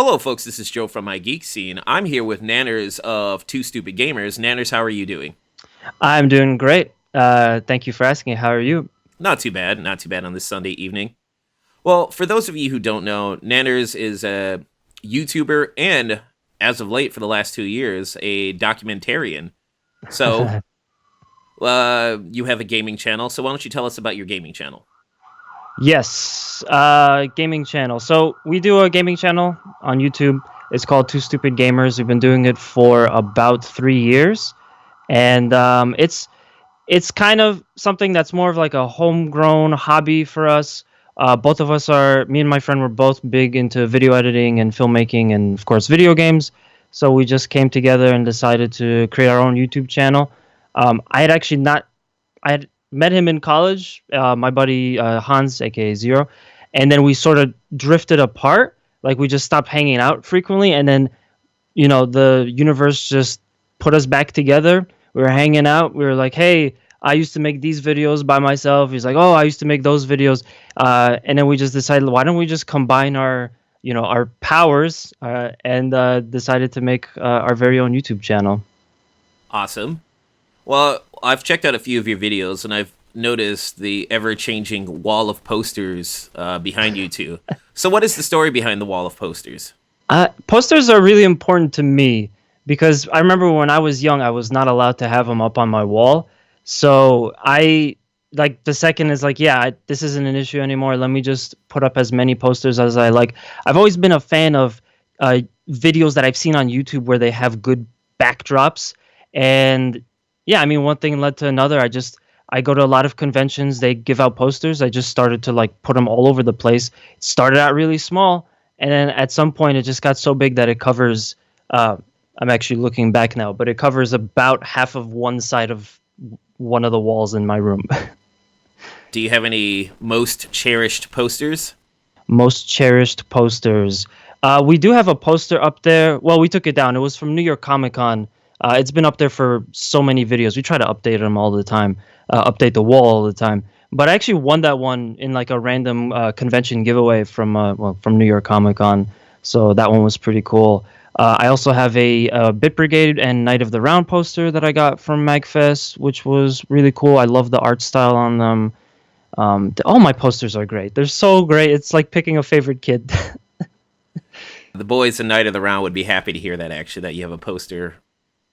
Hello, folks. This is Joe from My Geek Scene. I'm here with Nanners of TooStupidGamerz. Nanners, how are you doing? I'm doing great. Thank you for asking. How are you? Not too bad. Not too bad on this Sunday evening. Well, for those of you who don't know, Nanners is a YouTuber and, as of late, for the last 2 years, a documentarian. So, you have a gaming channel. So why don't you tell us about your gaming channel? Yes, gaming channel. So we do a gaming channel on YouTube. It's called TooStupidGamerz. We've been doing it for about 3 years, and it's kind of something that's more of like a homegrown hobby for us. Both of us me and my friend were both big into video editing and filmmaking and, of course, video games. So we just came together and decided to create our own YouTube channel. I had met him in college, my buddy Hans, aka Zero, and then we sort of drifted apart. Like we just stopped hanging out frequently, and then the universe just put us back together. We were hanging out. We were like, "Hey, I used to make these videos by myself." He's like, "Oh, I used to make those videos," and then we just decided, why don't we just combine our powers, and decided to make our very own YouTube channel. Awesome. Well, I've checked out a few of your videos, and I've noticed the ever-changing wall of posters behind you two. So what is the story behind the wall of posters? Posters are really important to me because I remember when I was young, I was not allowed to have them up on my wall. So the second is like, yeah, this isn't an issue anymore. Let me just put up as many posters as I like. I've always been a fan of videos that I've seen on YouTube where they have good backdrops. And yeah, I mean, one thing led to another. I go to a lot of conventions. They give out posters. I just started to put them all over the place. It started out really small, and then at some point it just got so big that it covers. I'm actually looking back now, but it covers about half of one side of one of the walls in my room. Do you have any most cherished posters? Most cherished posters. We do have a poster up there. Well, we took it down. It was from New York Comic Con. It's been up there for so many videos. We try to update them all the time, update the wall all the time. But I actually won that one in a random convention giveaway from New York Comic Con. So that one was pretty cool. I also have a Bit Brigade and Night of the Round poster that I got from MAGFest, which was really cool. I love the art style on them. All my posters are great. They're so great. It's like picking a favorite kid. The boys in Night of the Round would be happy to hear that, actually, that you have a poster.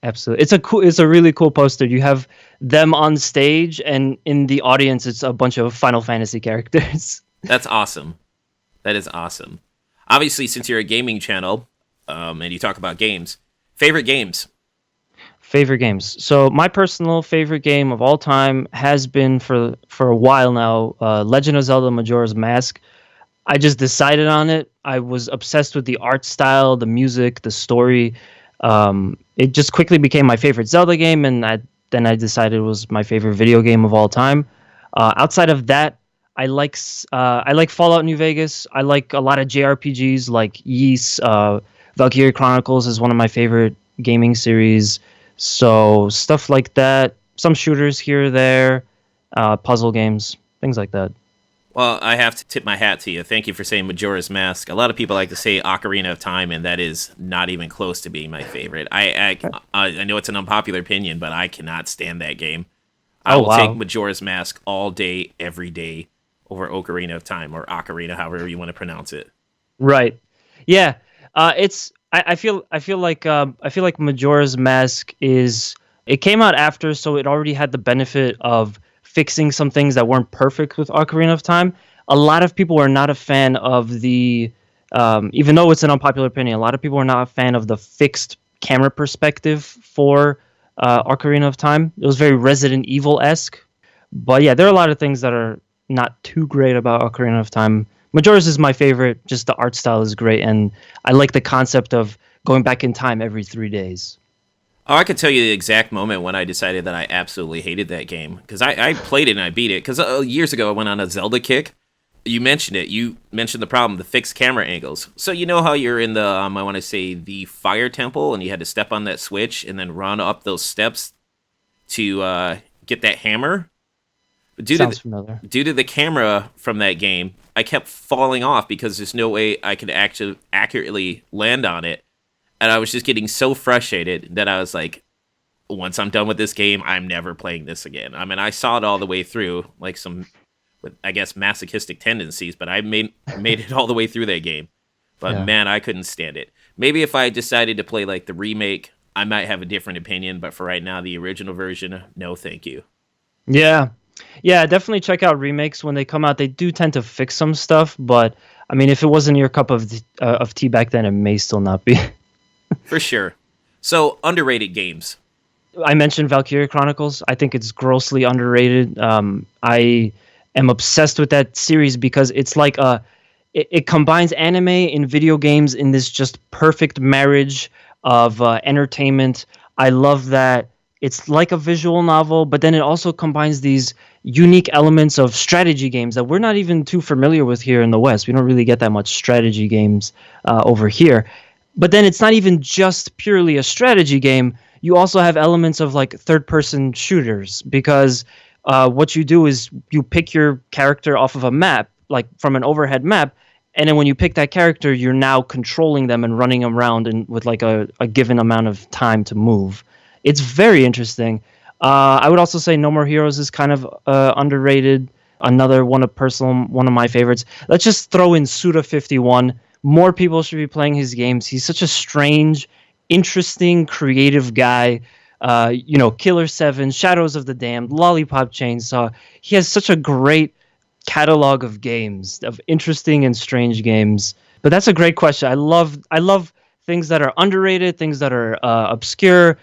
Absolutely. It's a really cool poster. You have them on stage, and in the audience it's a bunch of Final Fantasy characters. That's awesome. That is awesome. Obviously, since you're a gaming channel, and you talk about games, favorite games? Favorite games. So my personal favorite game of all time has been for a while now, Legend of Zelda Majora's Mask. I just decided on it. I was obsessed with the art style, the music, the story. It just quickly became my favorite Zelda game, and then I decided it was my favorite video game of all time. Outside of that, I like Fallout New Vegas. I like a lot of JRPGs like Ys. Valkyria Chronicles is one of my favorite gaming series. So stuff like that. Some shooters here or there, puzzle games, things like that. Well, I have to tip my hat to you. Thank you for saying Majora's Mask. A lot of people like to say Ocarina of Time, and that is not even close to being my favorite. I know it's an unpopular opinion, but I cannot stand that game. I will take Majora's Mask all day, every day, over Ocarina of Time, or Ocarina, however you want to pronounce it. Right. Yeah. I feel like Majora's Mask it came out after, so it already had the benefit of fixing some things that weren't perfect with Ocarina of Time. A lot of people were not a fan of the, even though it's an unpopular opinion, a lot of people were not a fan of the fixed camera perspective for Ocarina of Time. It was very Resident Evil-esque. But yeah, there are a lot of things that are not too great about Ocarina of Time. Majora's is my favorite. Just the art style is great, and I like the concept of going back in time every 3 days. Oh, I could tell you the exact moment when I decided that I absolutely hated that game. Because I played it and I beat it. Because years ago I went on a Zelda kick. You mentioned it. You mentioned the problem, the fixed camera angles. So you know how you're in the, I want to say, the fire temple, and you had to step on that switch and then run up those steps to get that hammer? Sounds familiar. Due to the camera from that game, I kept falling off because there's no way I could actually accurately land on it. And I was just getting so frustrated that I was like, once I'm done with this game, I'm never playing this again. I mean, I saw it all the way through, like some, I guess, masochistic tendencies, but I made it all the way through that game. But man, I couldn't stand it. Maybe if I decided to play like the remake, I might have a different opinion. But for right now, the original version, no thank you. Yeah. Yeah, definitely check out remakes when they come out. They do tend to fix some stuff, but I mean, if it wasn't your cup of tea back then, it may still not be. For sure. So, underrated games. I mentioned Valkyria Chronicles. I think it's grossly underrated. I am obsessed with that series because it's like it combines anime and video games in this just perfect marriage of entertainment. I love that it's like a visual novel, but then it also combines these unique elements of strategy games that we're not even too familiar with here in the West. We don't really get that much strategy games over here. But then it's not even just purely a strategy game. You also have elements of like third-person shooters because what you do is you pick your character off of a map, like from an overhead map, and then when you pick that character, you're now controlling them and running them around and with like a given amount of time to move. It's very interesting. I would also say No More Heroes is kind of underrated. Another one of my favorites. Let's just throw in Suda51. More people should be playing his games. He's such a strange, interesting, creative guy. Killer 7, Shadows of the Damned, Lollipop Chainsaw. He has such a great catalog of games, of interesting and strange games. But that's a great question. I love things that are underrated, things that are obscure,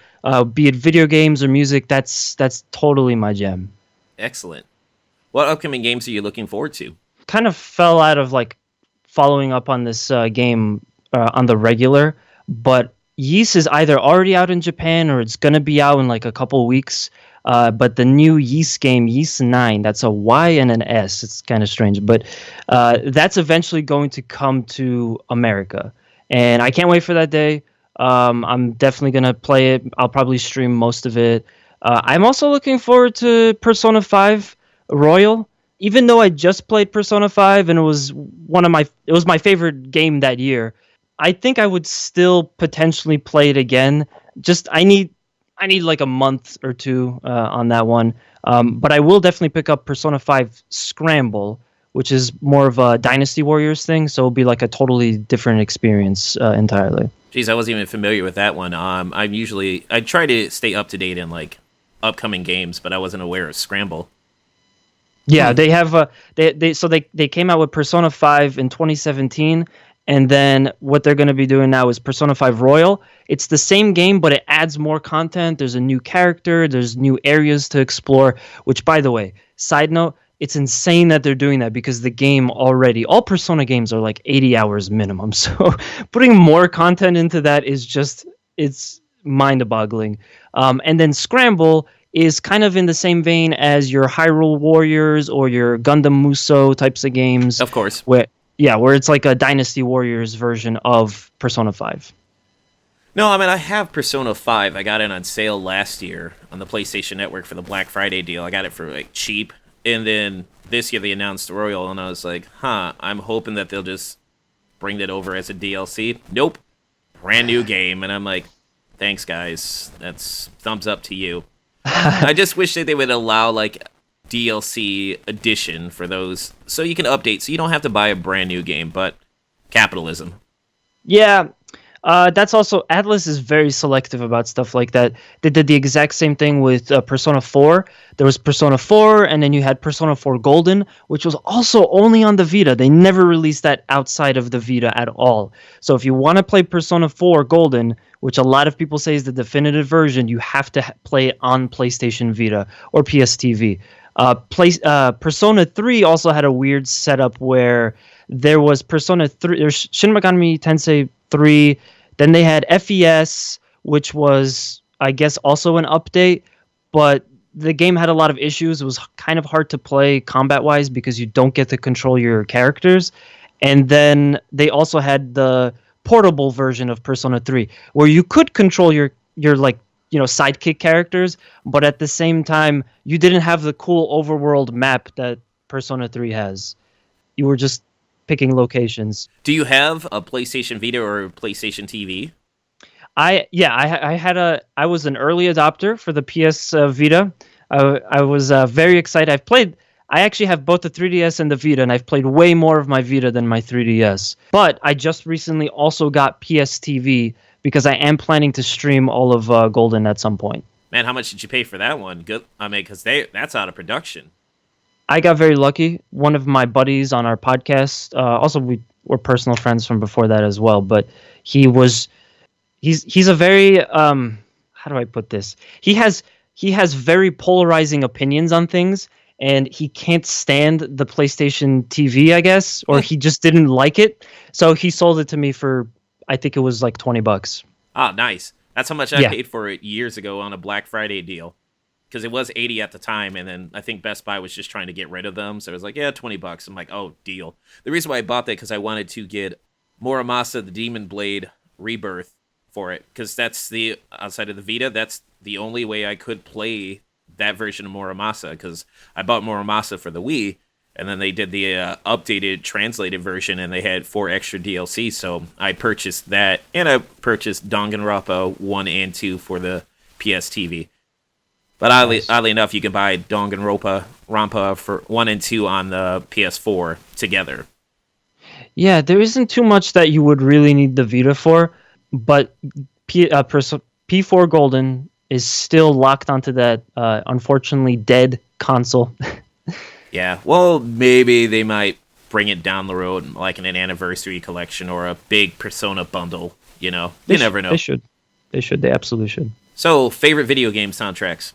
be it video games or music. That's totally my jam. Excellent. What upcoming games are you looking forward to? Kind of fell out of like following up on this game on the regular, but Ys is either already out in Japan or it's going to be out in like a couple weeks. But the new Ys game, Ys 9, that's a Y and an S. It's kind of strange, but that's eventually going to come to America. And I can't wait for that day. I'm definitely going to play it. I'll probably stream most of it. I'm also looking forward to Persona 5 Royal. Even though I just played Persona 5 and it was my favorite game that year, I think I would still potentially play it again. Just I need like a month or two on that one. But I will definitely pick up Persona 5 Scramble, which is more of a Dynasty Warriors thing, so it'll be like a totally different experience entirely. Geez, I wasn't even familiar with that one. I try to stay up to date in like upcoming games, but I wasn't aware of Scramble. Yeah, they have they came out with Persona 5 in 2017, and then what they're going to be doing now is Persona 5 Royal. It's the same game, but it adds more content. There's a new character, there's new areas to explore, which, by the way, side note, it's insane that they're doing that because the game already, all Persona games are like 80 hours minimum. So putting more content into that is just, it's mind-boggling. And then Scramble is kind of in the same vein as your Hyrule Warriors or your Gundam Musou types of games. Of course. Where it's like a Dynasty Warriors version of Persona 5. No, I mean, I have Persona 5. I got it on sale last year on the PlayStation Network for the Black Friday deal. I got it for like cheap. And then this year they announced Royal, and I was like, I'm hoping that they'll just bring that over as a DLC. Nope. Brand new game. And I'm like, thanks, guys. That's thumbs up to you. I just wish that they would allow like DLC edition for those so you can update, so you don't have to buy a brand new game, but capitalism. Yeah. That's also, Atlus is very selective about stuff like that. They did the exact same thing with Persona 4. There was Persona 4, and then you had Persona 4 Golden, which was also only on the Vita. They never released that outside of the Vita at all. So if you want to play Persona 4 Golden, which a lot of people say is the definitive version, you have to play it on PlayStation Vita or PSTV. Persona 3 also had a weird setup where there was Persona 3, there's Shin Megami Tensei 3, then they had FES, which was, I guess, also an update, but the game had a lot of issues. It was kind of hard to play combat-wise because you don't get to control your characters. And then they also had the portable version of Persona 3, where you could control your like sidekick characters, but at the same time, you didn't have the cool overworld map that Persona 3 has. You were just picking locations. Do you have a PlayStation Vita or a PlayStation TV? I was an early adopter for the PS Vita. I was very excited. I actually have both the 3DS and the Vita, and I've played way more of my Vita than my 3DS. But I just recently also got PS TV because I am planning to stream all of Golden at some point. Man, how much did you pay for that one? Good. I mean, because that's out of production. I got very lucky. One of my buddies on our podcast, also we were personal friends from before that as well, but he's a very how do I put this? He has very polarizing opinions on things, and he can't stand the PlayStation TV, I guess, or he just didn't like it. So he sold it to me for, I think it was like $20. Ah, nice. That's how much I paid for it years ago on a Black Friday deal. Because it was $80 at the time, and then I think Best Buy was just trying to get rid of them. So I was like, yeah, $20. I'm like, oh, deal. The reason why I bought that because I wanted to get Muramasa, the Demon Blade Rebirth for it. Because that's outside of the Vita, that's the only way I could play that version of Muramasa. Because I bought Muramasa for the Wii, and then they did the updated, translated version, and they had 4 extra DLC. So I purchased that, and I purchased Danganronpa 1 and 2 for the PS TV. But oddly enough, you can buy Danganronpa for 1 and 2 on the PS4 together. Yeah, there isn't too much that you would really need the Vita for, but P4 Golden is still locked onto that unfortunately dead console. Yeah, well, maybe they might bring it down the road, like in an anniversary collection or a big Persona bundle. You never know. They should. They absolutely should. So, favorite video game soundtracks?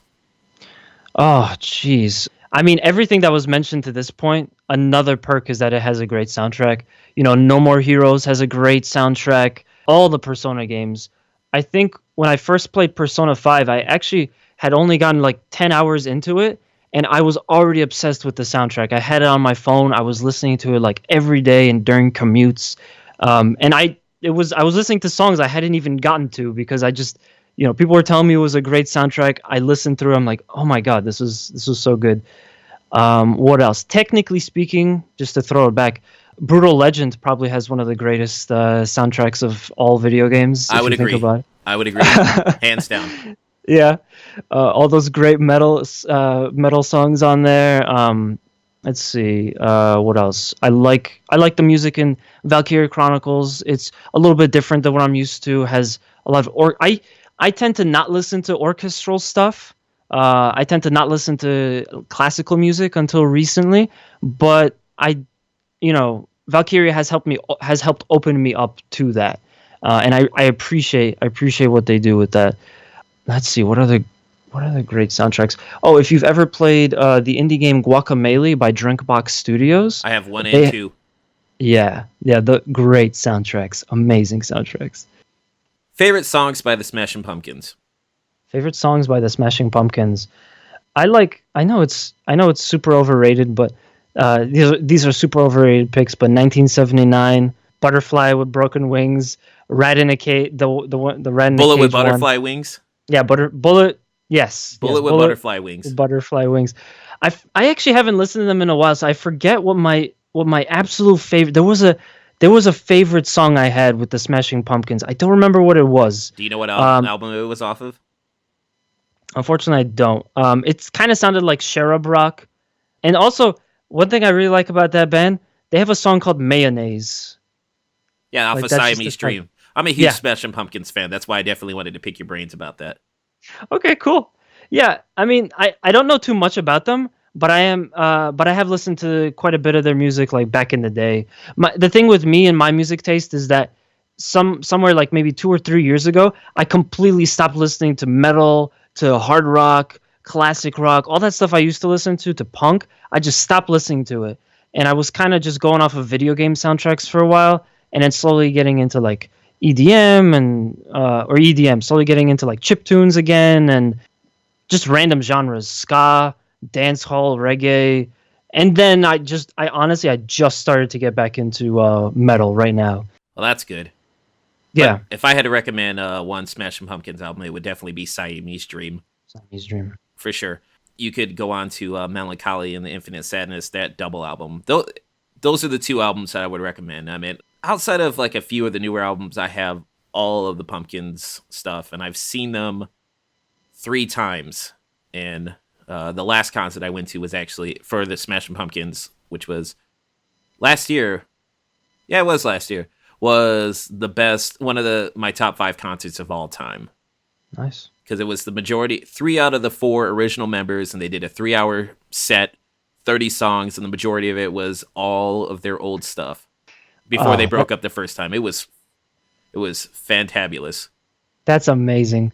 Oh, jeez. I mean, everything that was mentioned to this point, another perk is that it has a great soundtrack. No More Heroes has a great soundtrack. All the Persona games. I think when I first played Persona 5, I actually had only gotten like 10 hours into it, and I was already obsessed with the soundtrack. I had it on my phone. I was listening to it like every day and during commutes. And I was listening to songs I hadn't even gotten to because I just... people were telling me it was a great soundtrack. I listened through. I'm like, oh my god, this was so good. What else? Technically speaking, just to throw it back, Brutal Legend probably has one of the greatest soundtracks of all video games. I would agree. I would agree, hands down. Yeah, all those great metal songs on there. Let's see, what else? I like the music in Valkyria Chronicles. It's a little bit different than what I'm used to. Has a lot of I tend to not listen to orchestral stuff. I tend to not listen to classical music until recently, but Valkyria has helped open me up to that, and I appreciate what they do with that. Let's see, what are the great soundtracks? Oh, if you've ever played the indie game Guacamelee by Drinkbox Studios, I have 1 and 2. Yeah, the great soundtracks, amazing soundtracks. Favorite songs by the Smashing Pumpkins? Favorite songs by the Smashing Pumpkins. I know it's super overrated, but these are super overrated picks. But 1979, Butterfly with Broken Wings, Rat in a Cage, the Rat in a Cage Bullet with Butterfly Wings. Yeah, Bullet. Yes, Bullet with Butterfly Wings. Butterfly Wings. I actually haven't listened to them in a while, so I forget what my absolute favorite. There was a favorite song I had with the Smashing Pumpkins. I don't remember what it was. Do you know what album it was off of? Unfortunately, I don't. It kind of sounded like Cherub Rock. And also, one thing I really like about that band, they have a song called Mayonnaise. Yeah, off of Siamese Dream. I'm a huge Smashing Pumpkins fan. That's why I definitely wanted to pick your brains about that. Okay, cool. Yeah, I mean, I don't know too much about them, but I have listened to quite a bit of their music like back in the day. The thing with me and my music taste is that somewhere like maybe 2 or 3 years ago, I completely stopped listening to metal, to hard rock, classic rock, all that stuff I used to listen to punk. I just stopped listening to it. And I was kind of just going off of video game soundtracks for a while, and then slowly getting into like EDM or EDM, slowly getting into like chiptunes again, and just random genres, ska, dancehall, reggae. And then I honestly just started to get back into metal right now. Well, that's good. Yeah. If I had to recommend one Smashing Pumpkins album, it would definitely be Siamese Dream. Siamese Dream. For sure. You could go on to Melancholy and the Infinite Sadness, that double album. Those are the two albums that I would recommend. I mean, outside of like a few of the newer albums, I have all of the Pumpkins stuff, and I've seen them 3 times. And the last concert I went to was actually for the Smashing Pumpkins, which was last year. Yeah, it was last year. Was the best, one of my top 5 concerts of all time. Nice. Because it was the majority, 3 out of the 4 original members, and they did a 3-hour set, 30 songs, and the majority of it was all of their old stuff before they broke up the first time. It was fantabulous. That's amazing.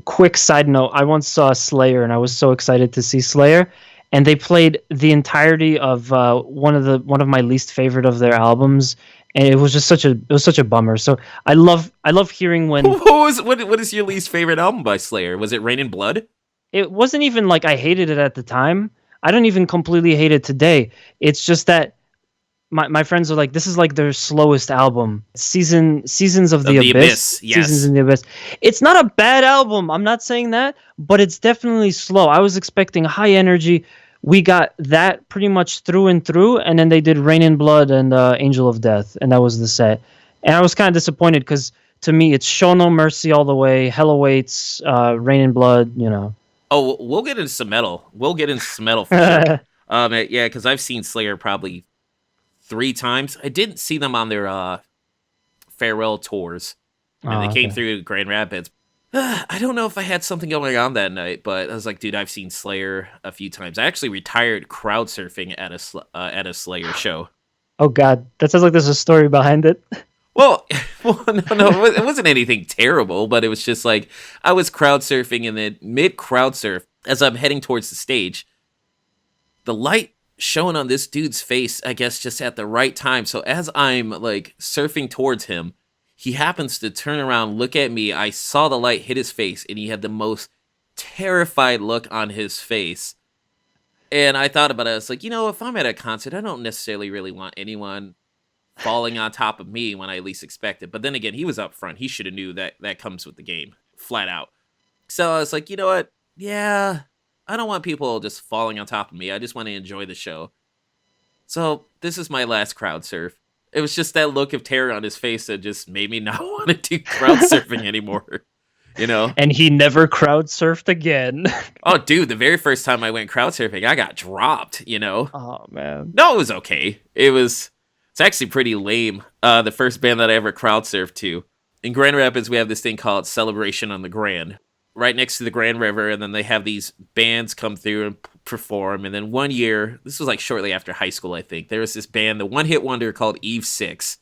Quick side note, I once saw Slayer, and I was so excited to see Slayer, and they played the entirety of one of my least favorite of their albums, and it was just such a bummer. So I love hearing when what is your least favorite album by Slayer? Was it Rain and Blood? It wasn't even like I hated it at the time. I don't even completely hate it today. It's just that my friends are like, this is like their slowest album. Seasons of the Abyss. Yes. Seasons in the Abyss. It's not a bad album. I'm not saying that, but it's definitely slow. I was expecting high energy. We got that pretty much through and through, and then they did Rain and Blood and Angel of Death, and that was the set. And I was kind of disappointed because to me it's Show No Mercy all the way, Hell Awaits, Rain and Blood, you know. Oh, we'll get into some metal. We'll get into some metal for sure. Yeah, because I've seen Slayer probably 3 times. I didn't see them on their farewell tours, and they came through Grand Rapids. I don't know if I had something going on that night, but I was like, dude, I've seen Slayer a few times. I actually retired crowdsurfing at a Slayer show. Oh God, that sounds like there's a story behind it. Well, no, it wasn't anything terrible, but it was just like I was crowdsurfing, and then mid crowdsurf, as I'm heading towards the stage, the light shone on this dude's face, I guess, just at the right time. So as I'm like surfing towards him, he happens to turn around, look at me. I saw the light hit his face, and he had the most terrified look on his face. And I thought about it. I was like, if I'm at a concert, I don't necessarily really want anyone falling on top of me when I least expect it. But then again, he was up front. He should have knew that comes with the game, flat out. So I was like, you know what? Yeah, I don't want people just falling on top of me. I just want to enjoy the show. So this is my last crowd surf. It was just that look of terror on his face that just made me not want to do crowd surfing anymore. And he never crowd surfed again. Oh, dude, the very first time I went crowd surfing, I got dropped, Oh, man. No, it was okay. It's actually pretty lame. The first band that I ever crowd surfed to. In Grand Rapids, we have this thing called Celebration on the Grand, right next to the Grand River, and then they have these bands come through and perform. And then one year, this was like shortly after high school, I think, there was this band, the one-hit wonder called Eve 6.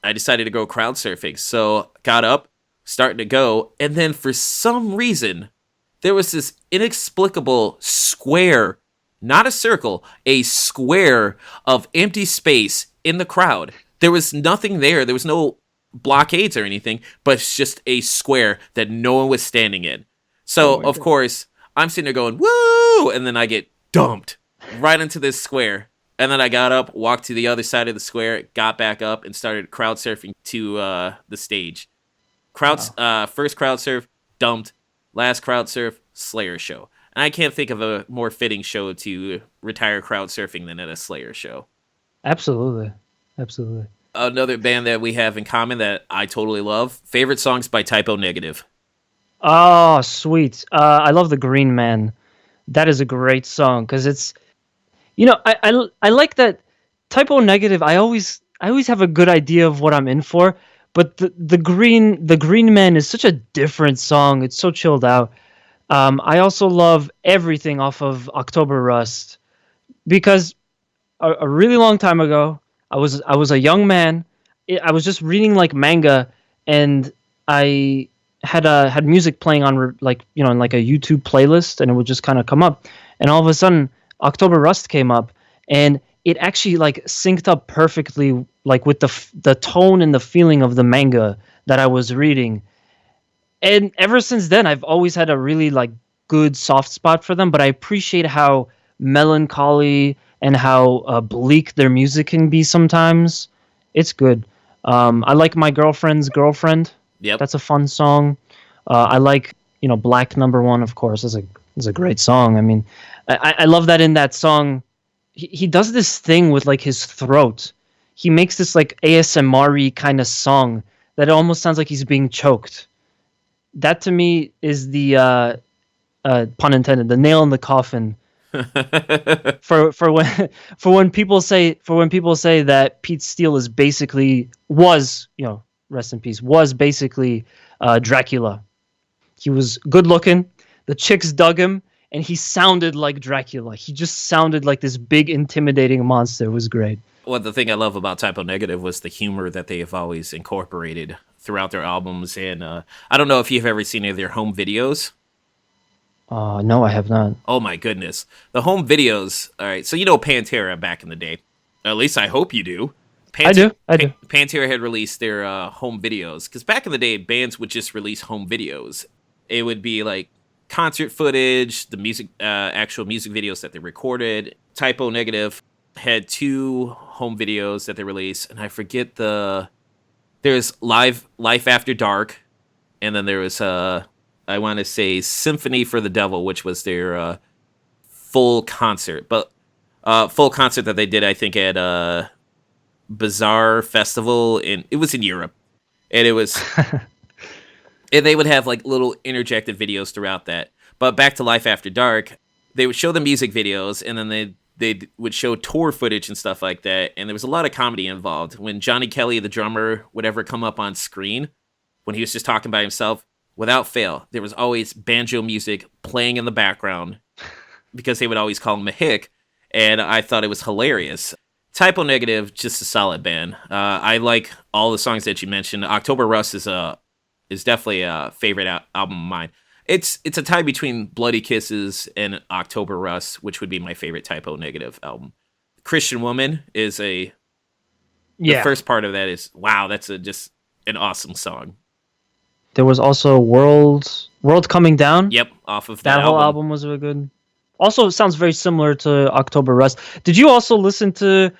I decided to go crowd surfing, so got up, starting to go, and then for some reason, there was this inexplicable square, not a circle, a square of empty space in the crowd. There was nothing there. There was no blockades or anything, but it's just a square that no one was standing in. So, of course, I'm sitting there going, woo! And then I get dumped right into this square. And then I got up, walked to the other side of the square, got back up, and started crowd surfing to the stage. First crowd surf, dumped. Last crowd surf, Slayer show. And I can't think of a more fitting show to retire crowd surfing than at a Slayer show. Absolutely. Another band that we have in common that I totally love. Favorite songs by Typo Negative. Oh, sweet. I love The Green Man. That is a great song because it's, I like that Typo Negative. I always have a good idea of what I'm in for, but the Green Man is such a different song. It's so chilled out. I also love everything off of October Rust because a really long time ago, I was a young man. I was just reading like manga, and I had music playing on in like a YouTube playlist, and it would just kind of come up. And all of a sudden, October Rust came up, and it actually like synced up perfectly, like with the tone and the feeling of the manga that I was reading. And ever since then, I've always had a really like good soft spot for them. But I appreciate how melancholy and how bleak their music can be sometimes. It's good. I like My Girlfriend's Girlfriend. Yep. That's a fun song. I like, Black Number One, of course, is a great song. I mean, I love that in that song, he does this thing with like his throat. He makes this like ASMR-y kind of song that it almost sounds like he's being choked. That to me is the pun intended, the nail in the coffin for when people say that Pete Steele is basically was, rest in peace, was basically Dracula. He was good looking, the chicks dug him, and he sounded like Dracula. He just sounded like this big intimidating monster. It was great. Well, the thing I love about Typo Negative was the humor that they have always incorporated throughout their albums. And I don't know if you've ever seen any of their home videos. No, I have not. Oh my goodness. The home videos. All right. So, Pantera back in the day. At least I hope you do. I do. Pantera had released their home videos. Because back in the day, bands would just release home videos. It would be like concert footage, the music, actual music videos that they recorded. Typo Negative had 2 home videos that they released, and I forget there's Life After Dark, and then there was I want to say Symphony for the Devil, which was their full concert, but full concert that they did, I think, at Bazaar Festival, and it was in Europe, and it was, and they would have like little interjected videos throughout that. But back to Life After Dark, they would show the music videos, and then they would show tour footage and stuff like that, and there was a lot of comedy involved. When Johnny Kelly, the drummer, would ever come up on screen, when he was just talking by himself, without fail, there was always banjo music playing in the background, because they would always call him a hick, and I thought it was hilarious. Typo Negative, just a solid band. I like all the songs that you mentioned. October Rust is definitely a favorite album of mine. It's a tie between Bloody Kisses and October Rust, which would be my favorite Typo Negative album. Christian Woman is the first part of that is, wow, that's just an awesome song. There was also World Coming Down. Yep, off of that whole album was really good. Also, sounds very similar to October Rust. Did you also listen to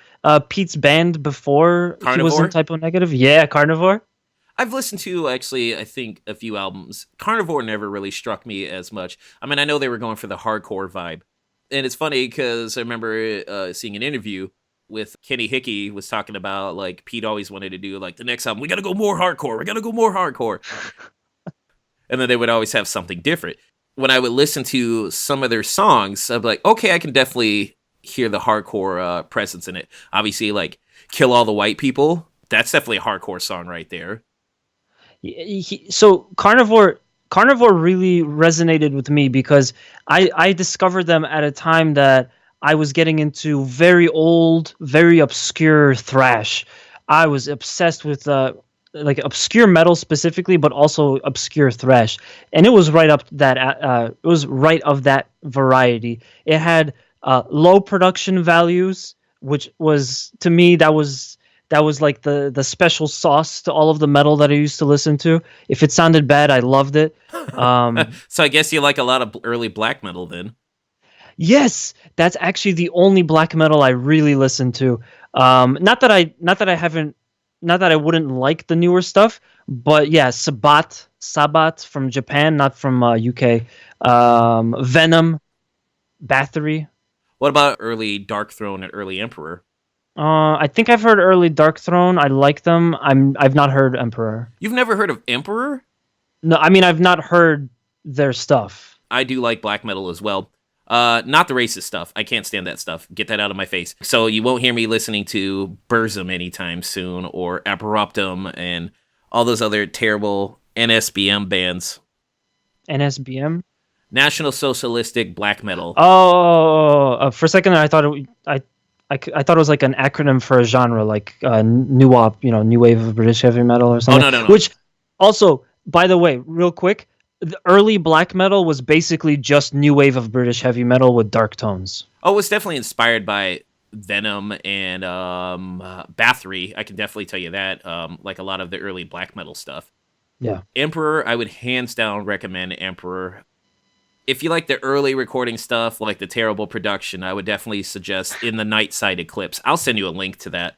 Pete's band before Carnivore? He was in Typo Negative? Yeah, Carnivore. I've listened to, actually, I think, a few albums. Carnivore never really struck me as much. I mean, I know they were going for the hardcore vibe. And it's funny because I remember seeing an interview with Kenny Hickey was talking about, like, Pete always wanted to do, like, the next album, we gotta go more hardcore. And then they would always have something different. When I would listen to some of their songs, I'd be like, okay, I can definitely hear the hardcore presence in it. Obviously, like, Kill All the White People, that's definitely a hardcore song right there. So Carnivore really resonated with me because I discovered them at a time that I was getting into very old, very obscure thrash. I was obsessed with like obscure metal specifically, but also obscure thrash, and it was right up that it was right of that variety. It had low production values, which was, to me, that was like the special sauce to all of the metal that I used to listen to. If it sounded bad, I loved it. So I guess you like a lot of early black metal then. Yes, that's actually the only black metal I really listen to. Not that I wouldn't like the newer stuff, but yeah, Sabat from Japan, not from UK. Venom, Bathory. What about early Dark Throne and early Emperor? I think I've heard early Dark Throne. I like them. I've not heard Emperor. You've never heard of Emperor? No, I mean, I've not heard their stuff. I do like black metal as well. Not the racist stuff. I can't stand that stuff. Get that out of my face. So you won't hear me listening to Burzum anytime soon, or Aberuptum, and all those other terrible NSBM bands. NSBM? National Socialistic Black Metal. Oh, for a second I thought I thought it was like an acronym for a genre, like new wave of British heavy metal or something. Oh, no. Which also, by the way, real quick, the early black metal was basically just new wave of British heavy metal with dark tones. Oh, it was definitely inspired by Venom and Bathory. I can definitely tell you that. Like a lot of the early black metal stuff. Yeah. Emperor, I would hands down recommend Emperor. If you like the early recording stuff, like the terrible production, I would definitely suggest In the Night Side Eclipse. I'll send you a link to that.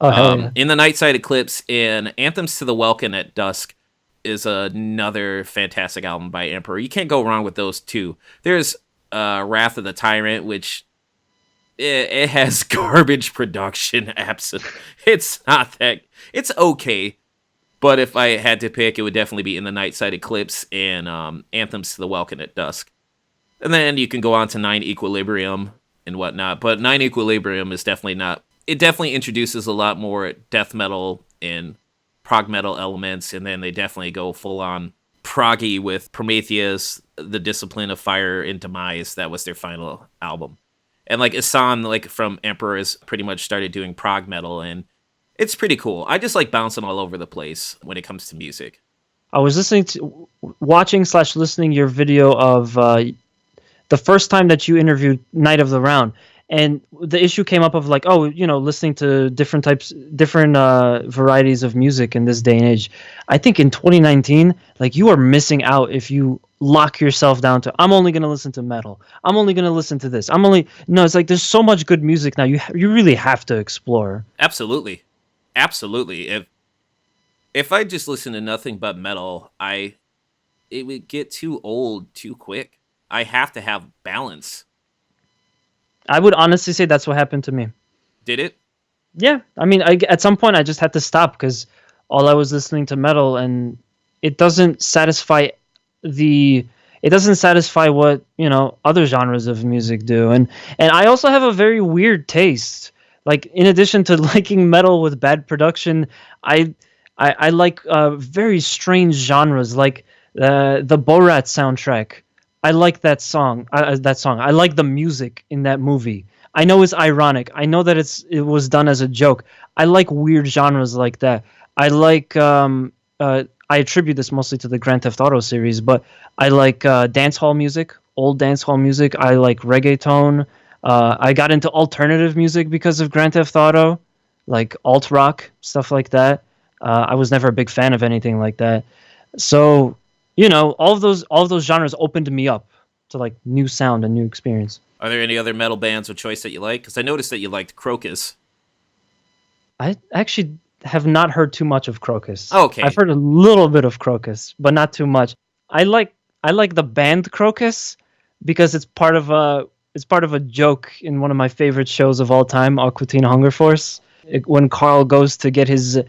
Oh, hell yeah. In the Night Side Eclipse and Anthems to the Welkin at Dusk is another fantastic album by Emperor. You can't go wrong with those two. There's Wrath of the Tyrant, which it has garbage production. Absolutely, it's not that. It's okay, but if I had to pick, it would definitely be In the Night Side Eclipse and Anthems to the Welkin at Dusk. And then you can go on to 9 Equilibrium and whatnot. But 9 Equilibrium is definitely not. It definitely introduces a lot more death metal and prog metal elements, and then they definitely go full on proggy with Prometheus, The Discipline of Fire, and Demise. That was their final album. And like Isan, like from Emperor, has pretty much started doing prog metal, and it's pretty cool. I just like bouncing all over the place when it comes to music. I was watching/listening your video of the first time that you interviewed Night of the Round. And the issue came up of like, oh, listening to different varieties of music in this day and age. I think in 2019, like you are missing out if you lock yourself down to, I'm only going to listen to metal. I'm only going to listen to this. It's like there's so much good music now. You really have to explore. Absolutely. Absolutely. If I just listen to nothing but metal, it would get too old too quick. I have to have balance. I would honestly say that's what happened to me. Did it? Yeah. I mean, at some point I just had to stop because all I was listening to metal, and it doesn't satisfy what, other genres of music do. And I also have a very weird taste. Like, in addition to liking metal with bad production, I like very strange genres, like the Borat soundtrack. I like that song. I like the music in that movie. I know it's ironic. I know that it was done as a joke. I like weird genres like that. I like. I attribute this mostly to the Grand Theft Auto series, but I like dance hall music, old dance hall music. I like reggaeton. I got into alternative music because of Grand Theft Auto, like alt rock, stuff like that. I was never a big fan of anything like that. So, all of those genres opened me up to like new sound and new experience. Are there any other metal bands of choice that you like? Because I noticed that you liked Crocus. I actually have not heard too much of Crocus. Oh, okay. I've heard a little bit of Crocus, but not too much. I like the band Crocus because it's part of a joke in one of my favorite shows of all time, Aqua Teen Hunger Force. When Carl goes to get his,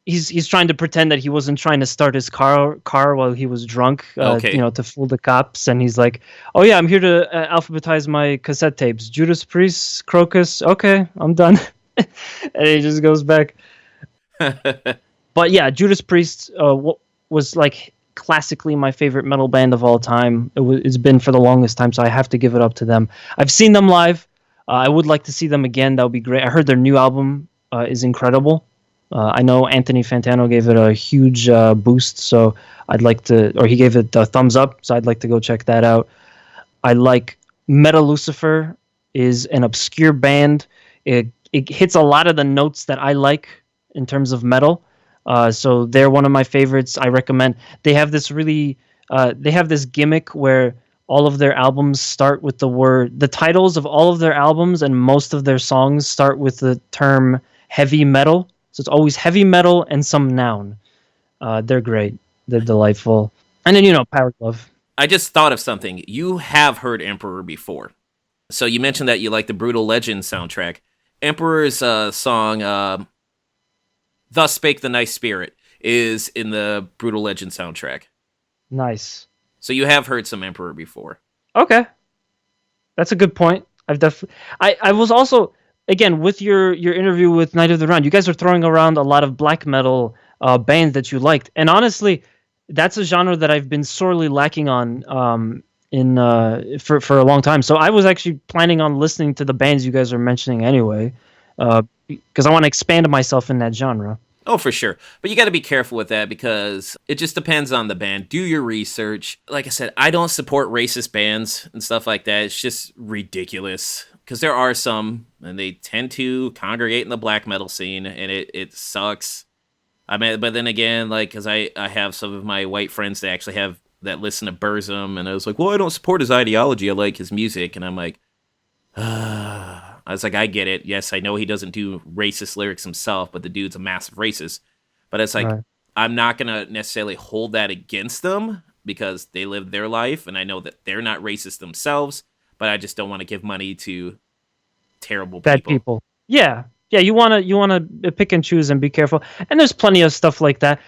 he's trying to pretend that he wasn't trying to start his car while he was drunk, to fool the cops. And he's like, "Oh yeah, I'm here to alphabetize my cassette tapes. Judas Priest, Crocus. Okay, I'm done." And he just goes back. But yeah, Judas Priest was like classically my favorite metal band of all time. It's been for the longest time, so I have to give it up to them. I've seen them live. I would like to see them again. That would be great. I heard their new album is incredible. I know Anthony Fantano gave it a huge boost, so he gave it a thumbs up, so I'd like to go check that out. I like Meta Lucifer is an obscure band. It hits a lot of the notes that I like in terms of metal. So they're one of my favorites. I recommend. They have this gimmick where all of their albums start with the titles of all of their albums and most of their songs start with the term heavy metal. So it's always heavy metal and some noun. They're great. They're delightful. And then, Power Glove. I just thought of something. You have heard Emperor before. So you mentioned that you like the Brutal Legend soundtrack. Emperor's song, Thus Spake the Nice Spirit, is in the Brutal Legend soundtrack. Nice. So you have heard some Emperor before. Okay. That's a good point. I was also, again, with your interview with Night of the Round, you guys are throwing around a lot of black metal bands that you liked. And honestly, that's a genre that I've been sorely lacking on for a long time. So I was actually planning on listening to the bands you guys are mentioning anyway, because I want to expand myself in that genre. Oh, for sure. But you got to be careful with that because it just depends on the band. Do your research. Like I said, I don't support racist bands and stuff like that. It's just ridiculous because there are some, and they tend to congregate in the black metal scene, and it sucks. I mean, but then again, like, because I have some of my white friends that listen to Burzum, and I was like, well, I don't support his ideology. I like his music. And I'm like, I I was like, I get it. Yes, I know he doesn't do racist lyrics himself, but the dude's a massive racist. But it's like, Right. I'm not going to necessarily hold that against them because they live their life, and I know that they're not racist themselves, but I just don't want to give money to terrible Bad people. people. Yeah. Yeah, you wanna pick and choose and be careful. And there's plenty of stuff like that.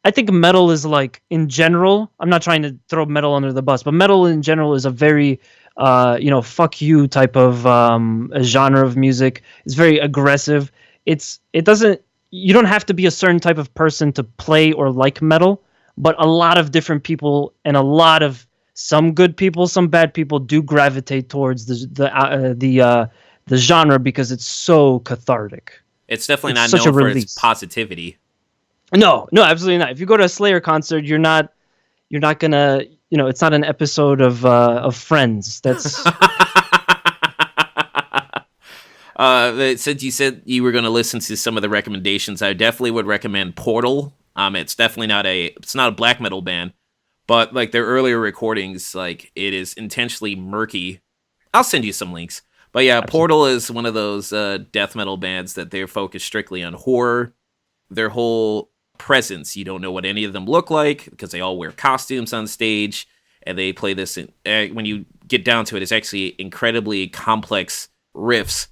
I think metal is like in general. I'm not trying to throw metal under the bus, but metal in general is a very, fuck you type of a genre of music. It's very aggressive. It doesn't. You don't have to be a certain type of person to play or like metal, but a lot of different people and a lot of some good people, some bad people do gravitate towards the genre because it's so cathartic. It's definitely It's not such known a for its release. positivity. No, absolutely not. If you go to a Slayer concert, you're not gonna, it's not an episode of Friends. That's Since you said you were going to listen to some of the recommendations, I definitely would recommend Portal. It's definitely it's not a black metal band, but like their earlier recordings, like it is intentionally murky. I'll send you some links. But yeah, Portal is one of those death metal bands that they're focused strictly on horror. Their whole presence, you don't know what any of them look like because they all wear costumes on stage, and they play this. When you get down to it, it's actually incredibly complex riffs,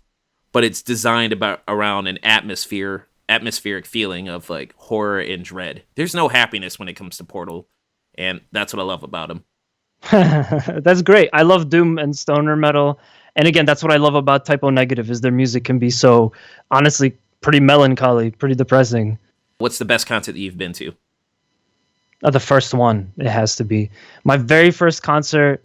but it's designed around an atmospheric feeling of like horror and dread. There's no happiness when it comes to Portal, and that's what I love about them. that's great. I love doom and stoner metal, and again, that's what I love about Typo Negative is their music can be so honestly pretty melancholy, pretty depressing. What's the best concert that you've been to? The first one, it has to be. My very first concert,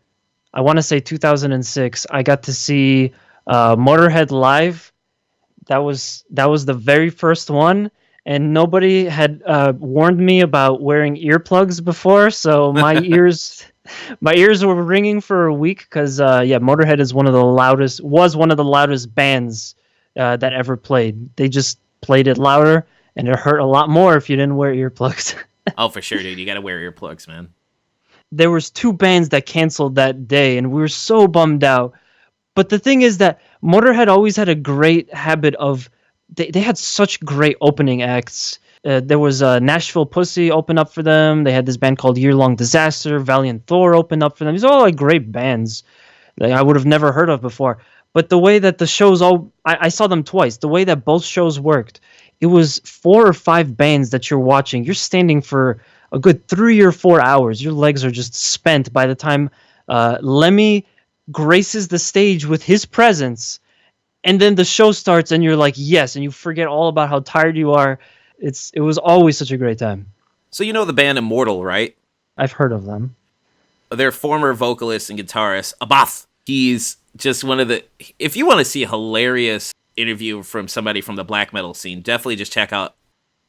I want to say 2006. I got to see Motorhead live. That was the very first one, and nobody had warned me about wearing earplugs before, so my ears were ringing for a week because Motorhead was one of the loudest bands that ever played. They just played it louder, and it hurt a lot more if you didn't wear earplugs. Oh, for sure, dude. You got to wear earplugs, man. There was 2 bands that canceled that day, and we were so bummed out. But the thing is that Motorhead always had a great habit of they had such great opening acts. There was Nashville Pussy open up for them. They had this band called Year Long Disaster. Valiant Thor opened up for them. These are all like great bands that I would have never heard of before. But the way that the shows I saw them twice. The way that both shows worked, it was 4 or 5 bands that you're watching. You're standing for a good 3 or 4 hours. Your legs are just spent by the time Lemmy graces the stage with his presence, and then the show starts, and you're like, yes, and you forget all about how tired you are. It was always such a great time. So you know the band Immortal, right? I've heard of them. Their former vocalist and guitarist, Abath. He's just one of the... If you want to see a hilarious interview from somebody from the black metal scene, definitely just check out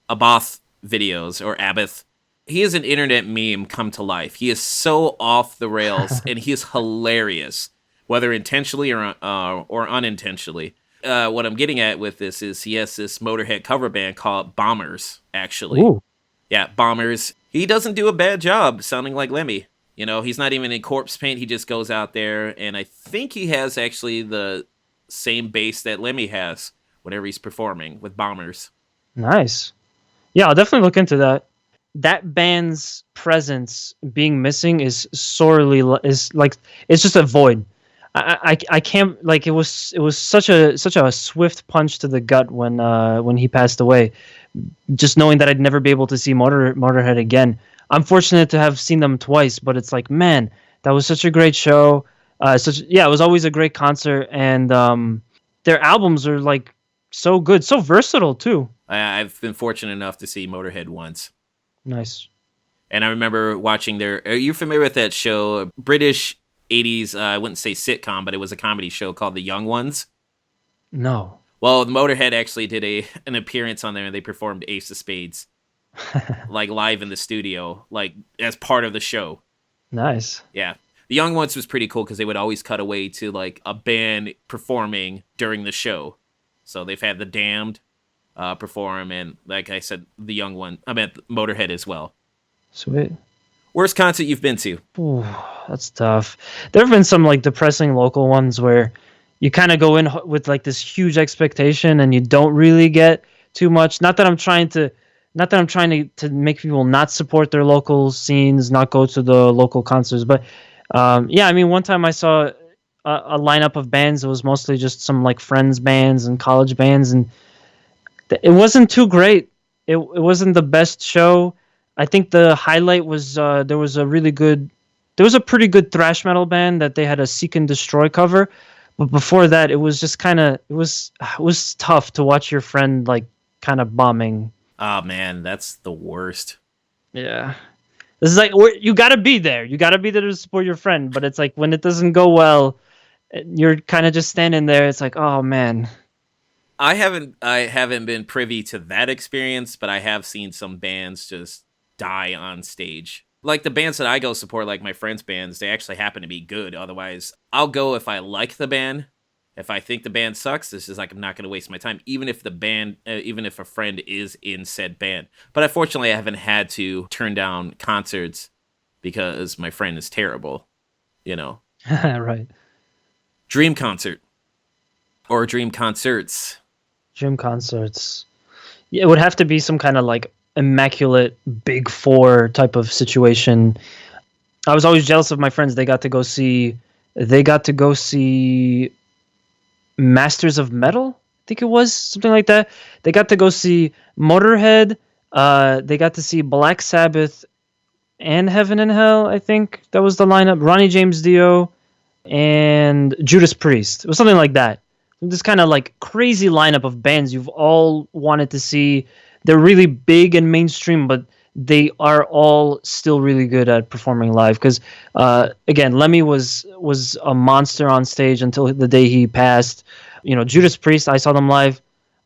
Abath videos, or Abath. He is an internet meme come to life. He is so off the rails, and he is hilarious, whether intentionally or unintentionally. What I'm getting at with this is he has this Motorhead cover band called Bombers, actually. Ooh. Yeah, Bombers. He doesn't do a bad job sounding like Lemmy. He's not even in corpse paint. He just goes out there, and I think he has actually the same bass that Lemmy has whenever he's performing with Bombers. Nice. Yeah, I'll definitely look into that. That band's presence being missing is it's just a void. I can't, like, it was such a swift punch to the gut when he passed away. Just knowing that I'd never be able to see Motorhead again. I'm fortunate to have seen them twice, but it's like, man, that was such a great show. It was always a great concert, and their albums are like so good, so versatile too. I've been fortunate enough to see Motorhead once. Nice. And I remember watching are you familiar with that show, British 80s, I wouldn't say sitcom, but it was a comedy show called The Young Ones? No. Well, Motorhead actually did an appearance on there, and they performed Ace of Spades, like live in the studio, like as part of the show. Nice. Yeah. The Young Ones was pretty cool because they would always cut away to like a band performing during the show. So they've had The Damned perform, and like I said, the Young One. I meant Motorhead as well. Sweet. Worst concert you've been to? Ooh, that's tough. There have been some like depressing local ones where you kind of go in with like this huge expectation and you don't really get too much. Not that I'm trying to make people not support their local scenes, not go to the local concerts, but yeah, I mean, one time I saw a lineup of bands. It was mostly just some like friends bands and college bands, and it wasn't too great. It wasn't the best show. I think the highlight was there was a pretty good thrash metal band that they had a Seek and Destroy cover, but before that, it was just kind of it was tough to watch your friend like kind of bombing. Oh man, that's the worst. Yeah. This is like you got to be there. You got to be there to support your friend, but it's like when it doesn't go well, you're kind of just standing there. It's like, "Oh man." I haven't been privy to that experience, but I have seen some bands just die on stage. Like the bands that I go support, like my friends' bands, they actually happen to be good. Otherwise, I'll go if I like the band. If I think the band sucks, this is like I'm not going to waste my time, even if even if a friend is in said band. But unfortunately, I haven't had to turn down concerts because my friend is terrible. You know, Right. dream concert or dream concerts. Gym concerts. Yeah, it would have to be some kind of like immaculate big four type of situation. I was always jealous of my friends. They got to go see Masters of Metal. I think it was something like that. They got to go see Motorhead. They got to see Black Sabbath and Heaven and Hell. I think that was the lineup. Ronnie James Dio and Judas Priest. It was something like that. This kind of like crazy lineup of bands you've all wanted to see. They're really big and mainstream, but they are all still really good at performing live. Because again, Lemmy was a monster on stage until the day he passed. Judas Priest, I saw them live.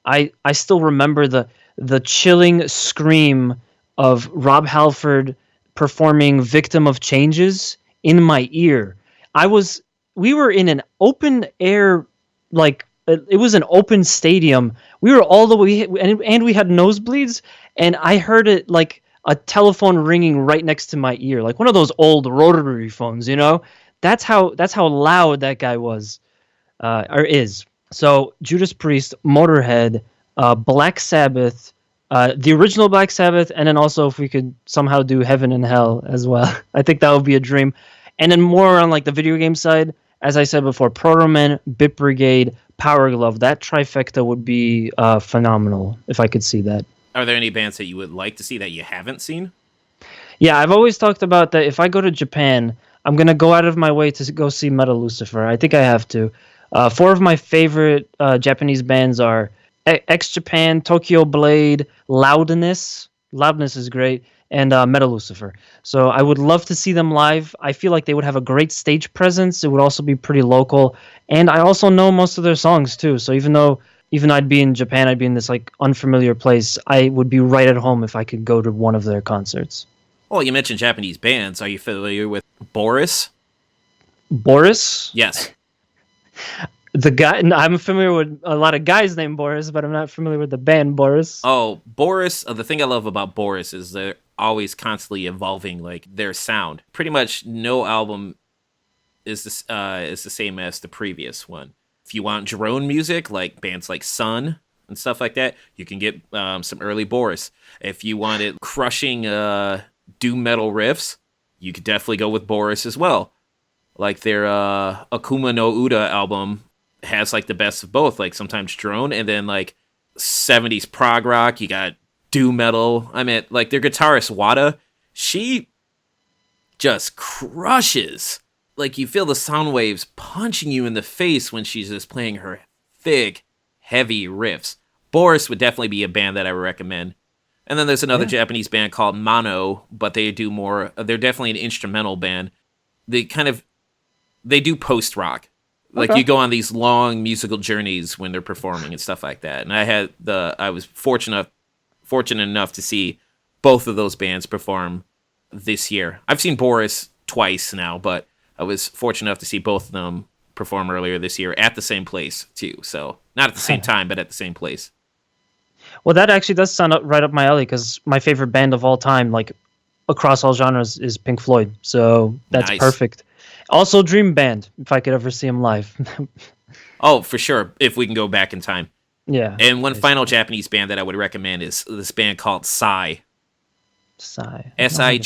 I still remember the chilling scream of Rob Halford performing "Victim of Changes" in my ear. We were in an open air, like it was an open stadium. We were all the way, and we had nosebleeds, and I heard it like a telephone ringing right next to my ear, like one of those old rotary phones. That's how loud that guy was, or is. So Judas Priest, Motorhead, Black Sabbath, the original Black Sabbath, and then also if we could somehow do Heaven and Hell as well, I think that would be a dream. And then more on like the video game side, as I said before, Proto Man, Bit Brigade, Power Glove. That trifecta would be phenomenal if I could see that. Are there any bands that you would like to see that you haven't seen? Yeah, I've always talked about that. If I go to Japan, I'm gonna go out of my way to go see Metal Lucifer. I think I have to. Four of my favorite Japanese bands are X Japan, Tokyo Blade, Loudness. Loudness is great, and Metal Lucifer. So I would love to see them live. I feel like they would have a great stage presence. It would also be pretty local, and I also know most of their songs too. So even though I'd be in Japan, I'd be in this like unfamiliar place, I would be right at home if I could go to one of their concerts. Well, you mentioned Japanese bands. Are you familiar with Boris? Boris? Yes. The guy, I'm familiar with a lot of guys named Boris, but I'm not familiar with the band Boris. Oh, Boris. The thing I love about Boris is they're always constantly evolving, like their sound. Pretty much no album is the same as the previous one. If you want drone music, like bands like Sun and stuff like that, you can get some early Boris. If you wanted crushing doom metal riffs, you could definitely go with Boris as well. Like their Akuma no Uda album has like the best of both, like sometimes drone and then like 70s prog rock. You got doom metal. I mean, like their guitarist Wada, she just crushes. Like you feel the sound waves punching you in the face when she's just playing her thick, heavy riffs. Boris would definitely be a band that I would recommend. And then there's another Japanese band called Mano, but they do more. They're definitely an instrumental band. They do post rock. Like you go on these long musical journeys when they're performing and stuff like that. And I was fortunate enough to see both of those bands perform this year. I've seen Boris twice now, but I was fortunate enough to see both of them perform earlier this year at the same place too. So not at the same time, but at the same place. Well, that actually does sound right up my alley because my favorite band of all time, like across all genres, is Pink Floyd. So that's Nice. Perfect. Also, dream band if I could ever see them live. Oh, for sure, if we can go back in time. Yeah. And one basically. final Japanese band that I would recommend is this band called Psy. Sigh. Sigh.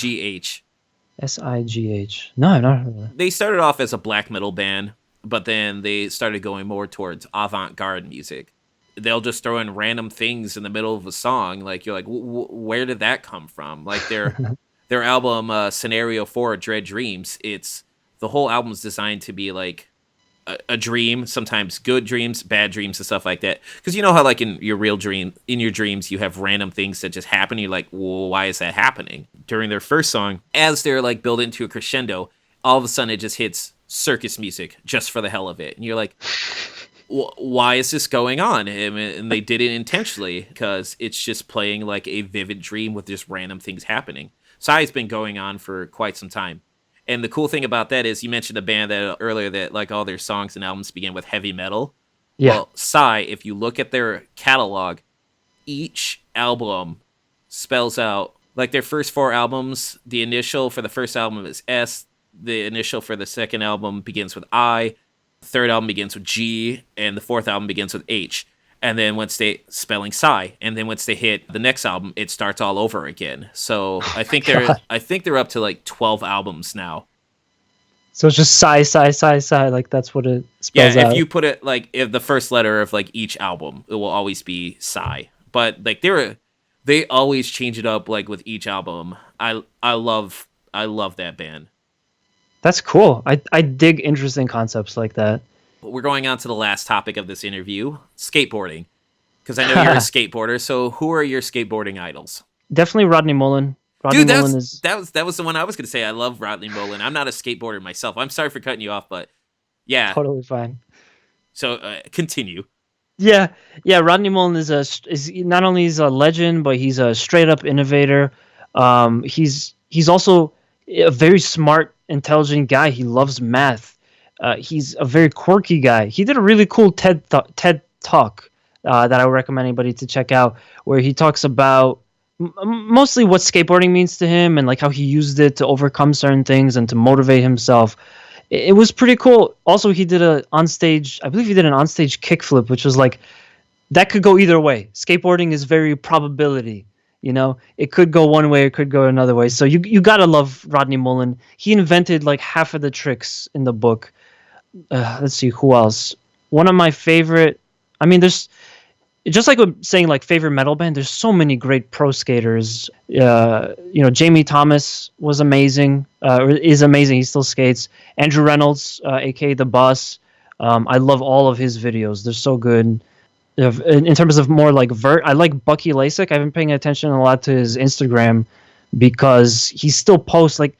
Sigh. No, I've not heard of that. They started off as a black metal band, but then they started going more towards avant-garde music. They'll just throw in random things in the middle of a song, like you're like, where did that come from? Like their album Scenario 4 Dread Dreams, it's the whole album's designed to be like a dream, sometimes good dreams, bad dreams, and stuff like that. Because you know how like in your dreams you have random things that just happen. You're like, well, why is that happening? During their first song, as they're like building to a crescendo, all of a sudden it just hits circus music just for the hell of it, and you're like, why is this going on? And they did it intentionally because it's just playing like a vivid dream with just random things happening. Psy's been going on for quite some time. And the cool thing about that is you mentioned a band that earlier that like all their songs and albums begin with heavy metal. Yeah. Well, Psy, if you look at their catalog, each album spells out like their first 4 albums. The initial for the first album is S. The initial for the second album begins with I. The third album begins with G, and the fourth album begins with H. And then once they spelling Psy, and then once they hit the next album, it starts all over again. So I think they're up to like 12 albums now. So it's just sigh. Like that's what it spells out. If you put it like if the first letter of like each album, it will always be Psy. But like they always change it up like with each album. I love that band. That's cool. I dig interesting concepts like that. We're going on to the last topic of this interview, skateboarding. Because I know you're a skateboarder, so who are your skateboarding idols? Definitely Rodney Mullen. Dude, that was the one I was going to say. I love Rodney Mullen. I'm not a skateboarder myself. I'm sorry for cutting you off, but yeah. Totally fine. So continue. Yeah. Rodney Mullen is not only is a legend, but he's a straight up innovator. He's also a very smart, intelligent guy. He loves math. He's a very quirky guy. He did a really cool TED Talk that I would recommend anybody to check out, where he talks about mostly what skateboarding means to him and like how he used it to overcome certain things and to motivate himself. It was pretty cool. Also, he did an onstage kickflip, which was like, that could go either way. Skateboarding is very probability. You know, it could go one way, it could go another way. So you gotta love Rodney Mullen. He invented like half of the tricks in the book. Let's see who else. One of my favorite. I mean, there's just like I'm saying, like favorite metal band. There's so many great pro skaters. Jamie Thomas was amazing. Is amazing. He still skates. Andrew Reynolds, aka the Boss. I love all of his videos. They're so good. In terms of more like I like Bucky Lasek. I've been paying attention a lot to his Instagram because he still posts like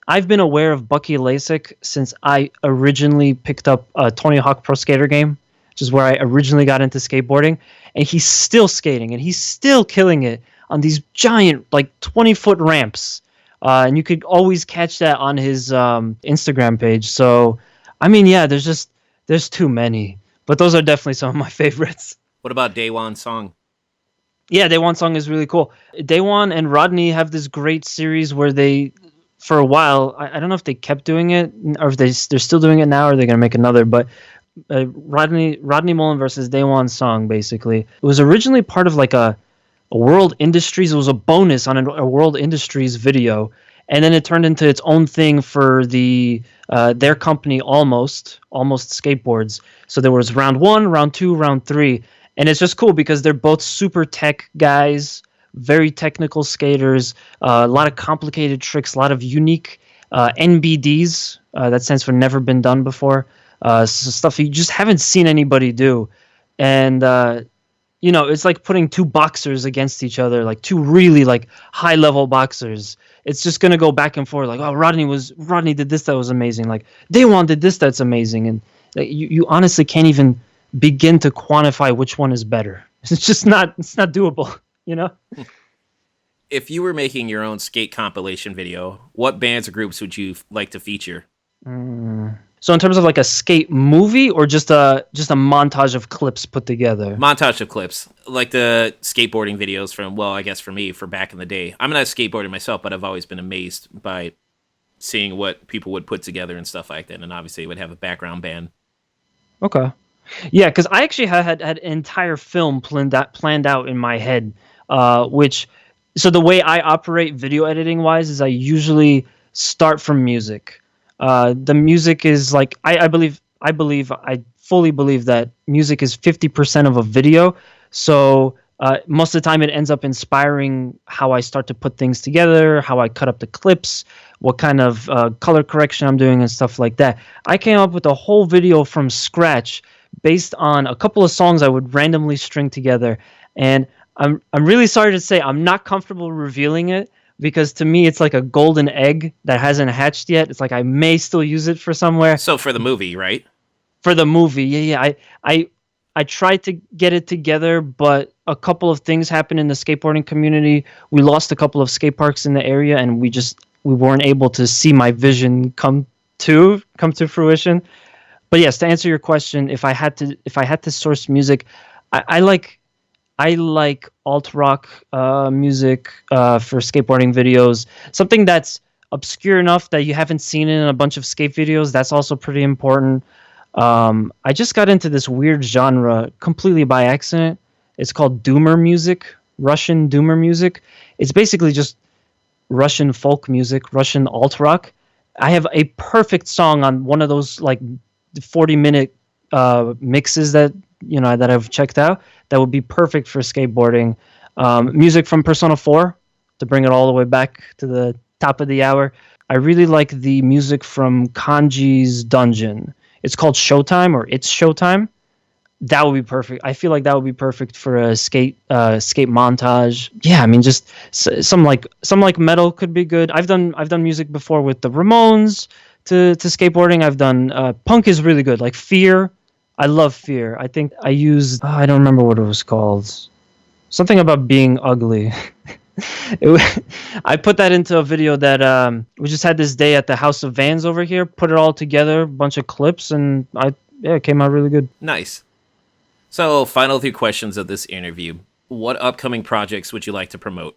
I've been aware of Bucky Lasek since I originally picked up a Tony Hawk Pro Skater game, which is where I originally got into skateboarding, and he's still skating and he's still killing it on these giant like 20-foot ramps, and you could always catch that on his Instagram page. So I mean, yeah, there's too many. But those are definitely some of my favorites. What about Daewon Song? Yeah, Daewon Song is really cool. Daewon and Rodney have this great series where they, for a while, I don't know if they kept doing it or if they're still doing it now or they're going to make another, but Rodney Mullen versus Daewon Song, basically. It was originally part of like a World Industries. It was a bonus on a World Industries video. And then it turned into its own thing for their company, Almost Skateboards. So there was round 1, round 2, round 3. And it's just cool because they're both super tech guys, very technical skaters, a lot of complicated tricks, a lot of unique NBDs. That stands for never been done before. So stuff you just haven't seen anybody do. And, it's like putting 2 boxers against each other, like 2 really like high level boxers. It's just going to go back and forth. Like, oh, Rodney did this. That was amazing. Like Daewon did this. That's amazing. And you honestly can't even begin to quantify which one is better. It's just it's not doable, you know? If you were making your own skate compilation video, what bands or groups would you like to feature? So in terms of like a skate movie or just a montage of clips put together? Montage of clips, like the skateboarding videos from, well, I guess for me, for back in the day. I'm not a skateboarder myself, but I've always been amazed by seeing what people would put together and stuff like that. And obviously it would have a background band. Okay. Yeah, because I actually had an entire film planned out in my head, which so the way I operate video editing wise is I usually start from music. The music is like I fully believe that music is 50% of a video. So most of the time it ends up inspiring how I start to put things together, how I cut up the clips, what kind of color correction I'm doing and stuff like that. I came up with a whole video from scratch based on a couple of songs I would randomly string together. And I'm really sorry to say I'm not comfortable revealing it because to me it's like a golden egg that hasn't hatched yet. It's like I may still use it for somewhere. So for the movie, right? For the movie, yeah. I tried to get it together, but a couple of things happened in the skateboarding community. We lost a couple of skate parks in the area, and we weren't able to see my vision come to fruition. But yes, to answer your question, if I had to source music, I like alt rock music for skateboarding videos. Something that's obscure enough that you haven't seen it in a bunch of skate videos. That's also pretty important. I just got into this weird genre completely by accident. It's called Doomer music, Russian Doomer music. It's basically just Russian folk music, Russian alt rock. I have a perfect song on one of those like 40-minute mixes that I've checked out that would be perfect for skateboarding. Music from Persona 4 to bring it all the way back to the top of the hour. I really like the music from Kanji's Dungeon. It's called Showtime or It's Showtime. That would be perfect. I feel like that would be perfect for a skate montage. Yeah, I mean, just some like metal could be good. I've done music before with the Ramones to skateboarding. I've done punk is really good. Like Fear, I love Fear. I think I used I don't remember what it was called. Something about being ugly. I put that into a video that we just had this day at the House of Vans over here. Put it all together, a bunch of clips, and it came out really good. Nice. So, final 2 questions of this interview. What upcoming projects would you like to promote?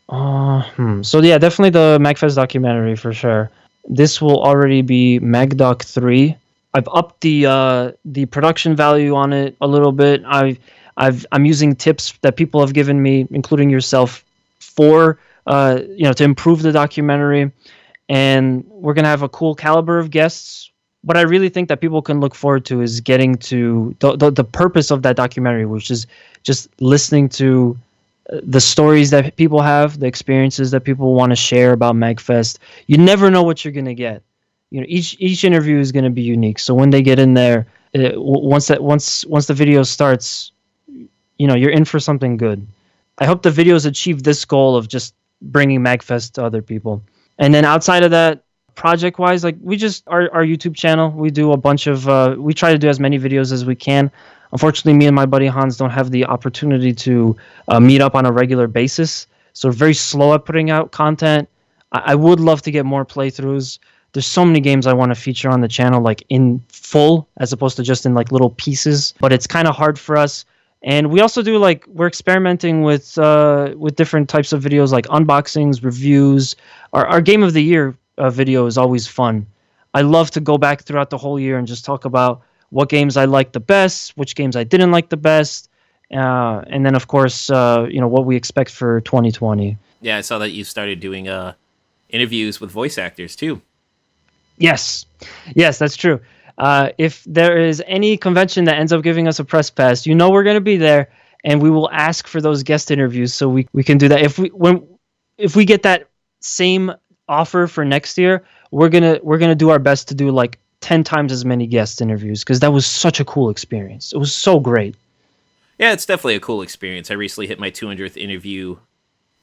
So yeah, definitely the MAGFest documentary for sure. This will already be MagDoc 3. I've upped the production value on it a little bit. I'm using tips that people have given me, including yourself, for to improve the documentary, and we're gonna have a cool caliber of guests. What I really think that people can look forward to is getting to the purpose of that documentary, which is just listening to the stories that people have, the experiences that people want to share about MAGFest. You never know what you're gonna get. Each interview is gonna be unique. So when they get in there, once the video starts, you're in for something good. I hope the videos achieve this goal of just bringing MAGFest to other people. And then outside of that, project wise, like our YouTube channel, we do a bunch of we try to do as many videos as we can. Unfortunately, me and my buddy Hans don't have the opportunity to meet up on a regular basis, so we're very slow at putting out content. I would love to get more playthroughs. There's so many games I want to feature on the channel, like in full, as opposed to just in like little pieces. But it's kind of hard for us. And we also do we're experimenting with different types of videos, like unboxings, reviews. Our Game of the Year video is always fun. I love to go back throughout the whole year and just talk about what games I liked the best, which games I didn't like the best, and then of course what we expect for 2020. Yeah, I saw that you started doing interviews with voice actors too. Yes, that's true. If there is any convention that ends up giving us a press pass, we're going to be there, and we will ask for those guest interviews so we can do that. If we get that same offer for next year, we're gonna do our best to do like 10 times as many guest interviews, because that was such a cool experience. It was so great. Yeah, it's definitely a cool experience. I recently hit my 200th interview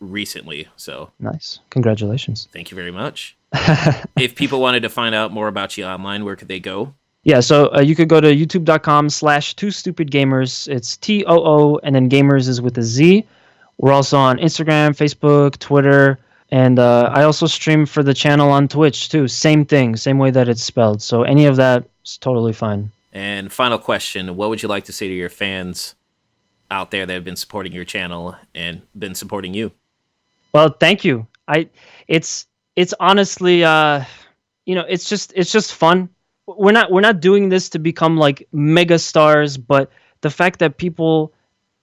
recently, so nice. Congratulations. Thank you very much. If people wanted to find out more about you online, where could they go? Yeah, so you could go to youtube.com/TooStupidGamerz. It's TOO, and then gamers is with a Z. We're also on Instagram, Facebook, Twitter, and I also stream for the channel on Twitch too. Same thing, same way that it's spelled. So any of that is totally fine. And final question, what would you like to say to your fans out there that have been supporting your channel and been supporting you? Well, thank you. It's honestly, it's just fun. we're not doing this to become like mega stars, but the fact that people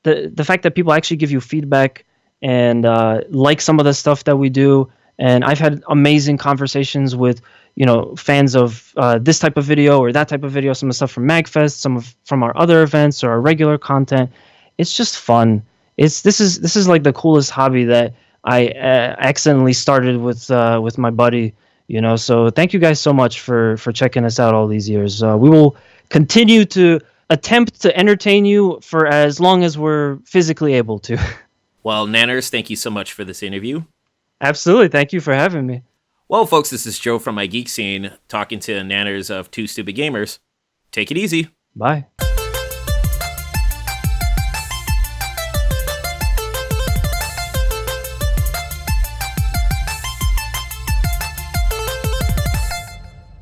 the fact that people actually give you feedback and like some of the stuff that we do. And I've had amazing conversations with, fans of this type of video or that type of video, some of the stuff from MAGFest, from our other events or our regular content. It's just fun. This is like the coolest hobby that I accidentally started with my buddy. So thank you guys so much for checking us out all these years. We will continue to attempt to entertain you for as long as we're physically able to. Well, Nanners, thank you so much for this interview. Absolutely. Thank you for having me. Well, folks, this is Joe from My Geek Scene talking to Nanners of TooStupidGamerz. Take it easy. Bye.